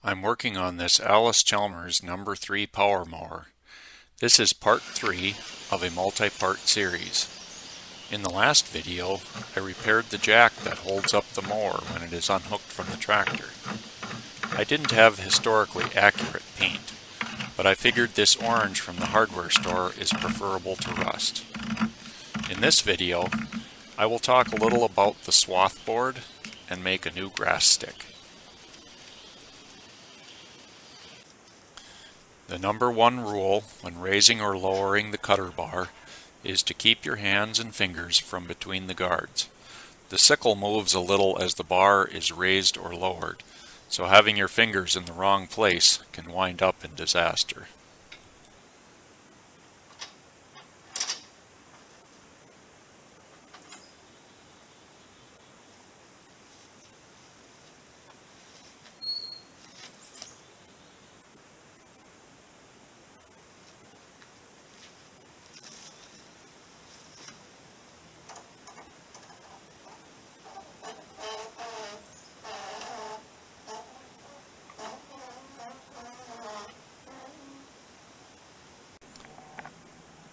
I'm working on this Allis Chalmers No. 3 Power Mower. This is part 3 of a multi-part series. In the last video, I repaired the jack that holds up the mower when it is unhooked from the tractor. I didn't have historically accurate paint, but I figured this orange from the hardware store is preferable to rust. In this video, I will talk a little about the swathboard and make a new grass stick. The number one rule when raising or lowering the cutter bar is to keep your hands and fingers from between the guards. The sickle moves a little as the bar is raised or lowered, so having your fingers in the wrong place can wind up in disaster.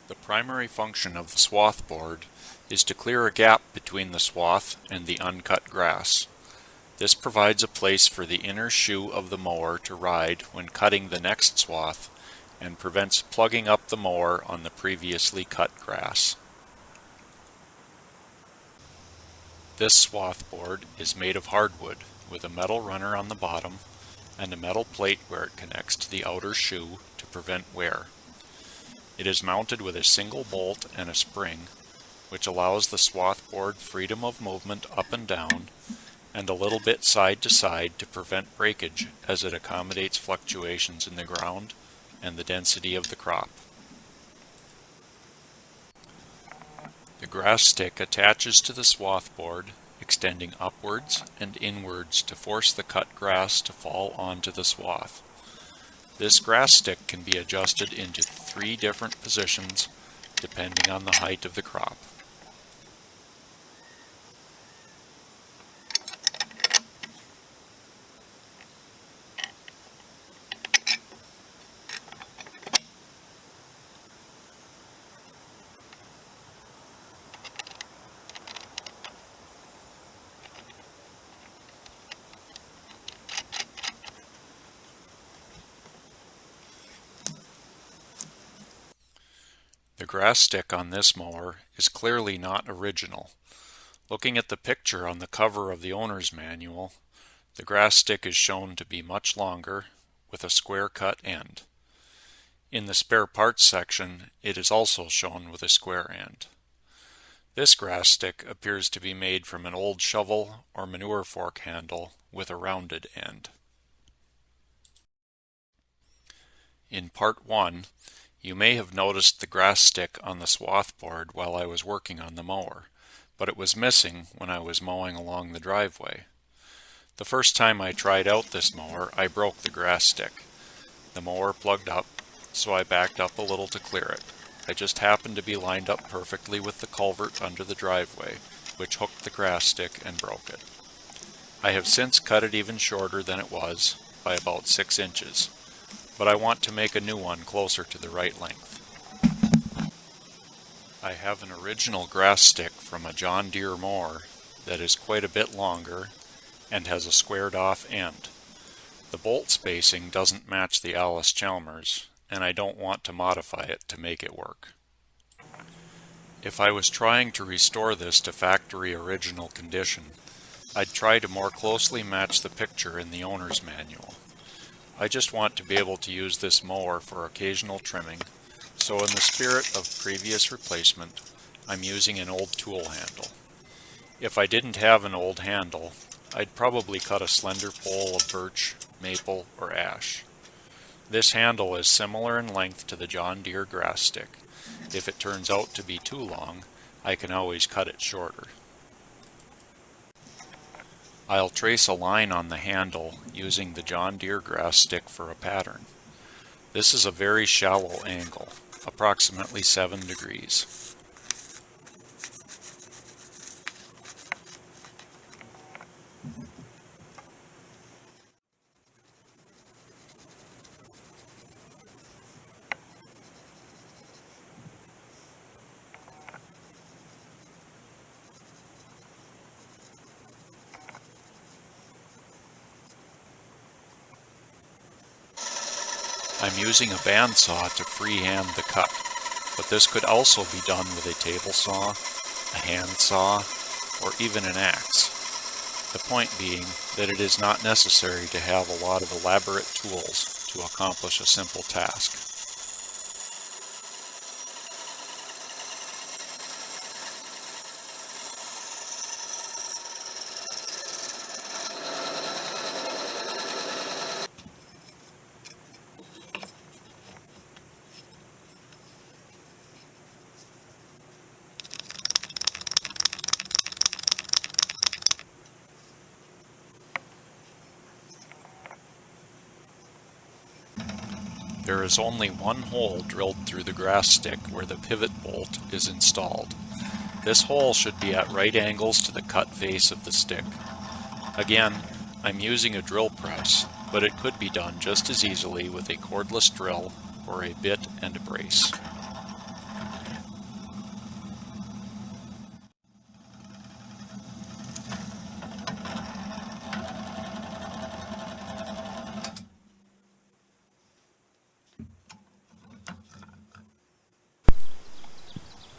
The primary function of the swathboard is to clear a gap between the swath and the uncut grass. This provides a place for the inner shoe of the mower to ride when cutting the next swath and prevents plugging up the mower on the previously cut grass. This swathboard is made of hardwood with a metal runner on the bottom and a metal plate where it connects to the outer shoe to prevent wear. It is mounted with a single bolt and a spring, which allows the swathboard freedom of movement up and down and a little bit side to side to prevent breakage as it accommodates fluctuations in the ground and the density of the crop. The grass stick attaches to the swathboard, extending upwards and inwards to force the cut grass to fall onto the swath. This grass stick can be adjusted into 3 different positions depending on the height of the crop. The grass stick on this mower is clearly not original. Looking at the picture on the cover of the owner's manual, the grass stick is shown to be much longer with a square cut end. In the spare parts section, it is also shown with a square end. This grass stick appears to be made from an old shovel or manure fork handle with a rounded end. In part 1, you may have noticed the grass stick on the swathboard while I was working on the mower, but it was missing when I was mowing along the driveway. The first time I tried out this mower, I broke the grass stick. The mower plugged up, so I backed up a little to clear it. I just happened to be lined up perfectly with the culvert under the driveway, which hooked the grass stick and broke it. I have since cut it even shorter than it was, by about 6 inches. But I want to make a new one closer to the right length. I have an original grass stick from a John Deere mower that is quite a bit longer and has a squared off end. The bolt spacing doesn't match the Allis Chalmers, and I don't want to modify it to make it work. If I was trying to restore this to factory original condition, I'd try to more closely match the picture in the owner's manual. I just want to be able to use this mower for occasional trimming, so in the spirit of previous replacement, I'm using an old tool handle. If I didn't have an old handle, I'd probably cut a slender pole of birch, maple, or ash. This handle is similar in length to the John Deere grass stick. If it turns out to be too long, I can always cut it shorter. I'll trace a line on the handle using the John Deere grass stick for a pattern. This is a very shallow angle, approximately 7 degrees. I'm using a bandsaw to freehand the cut, but this could also be done with a table saw, a hand saw, or even an axe. The point being that it is not necessary to have a lot of elaborate tools to accomplish a simple task. There is only one hole drilled through the grass stick where the pivot bolt is installed. This hole should be at right angles to the cut face of the stick. Again, I'm using a drill press, but it could be done just as easily with a cordless drill or a bit and a brace.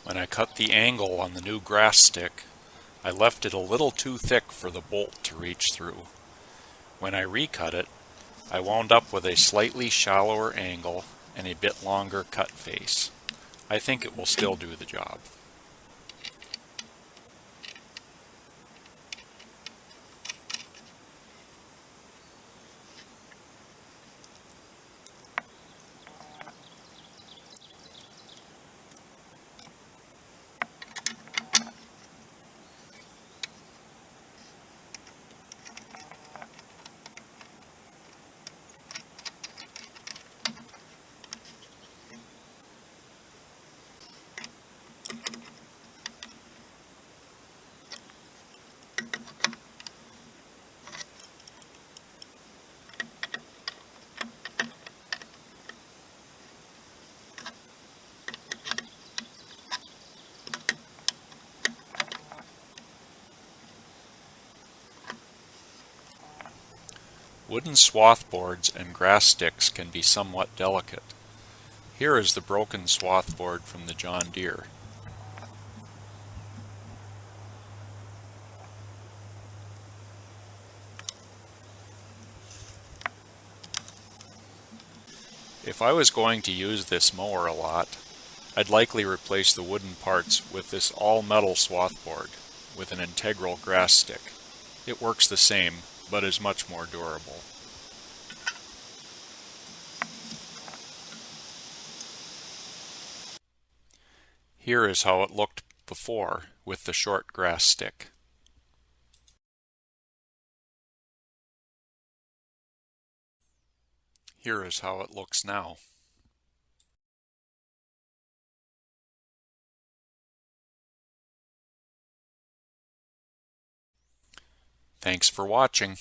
When I cut the angle on the new grass stick, I left it a little too thick for the bolt to reach through. When I recut it, I wound up with a slightly shallower angle and a bit longer cut face. I think it will still do the job. Wooden swath boards and grass sticks can be somewhat delicate. Here is the broken swath board from the John Deere. If I was going to use this mower a lot, I'd likely replace the wooden parts with this all-metal swath board with an integral grass stick. It works the same, but is much more durable. Here is how it looked before with the short grass stick. Here is how it looks now. Thanks for watching.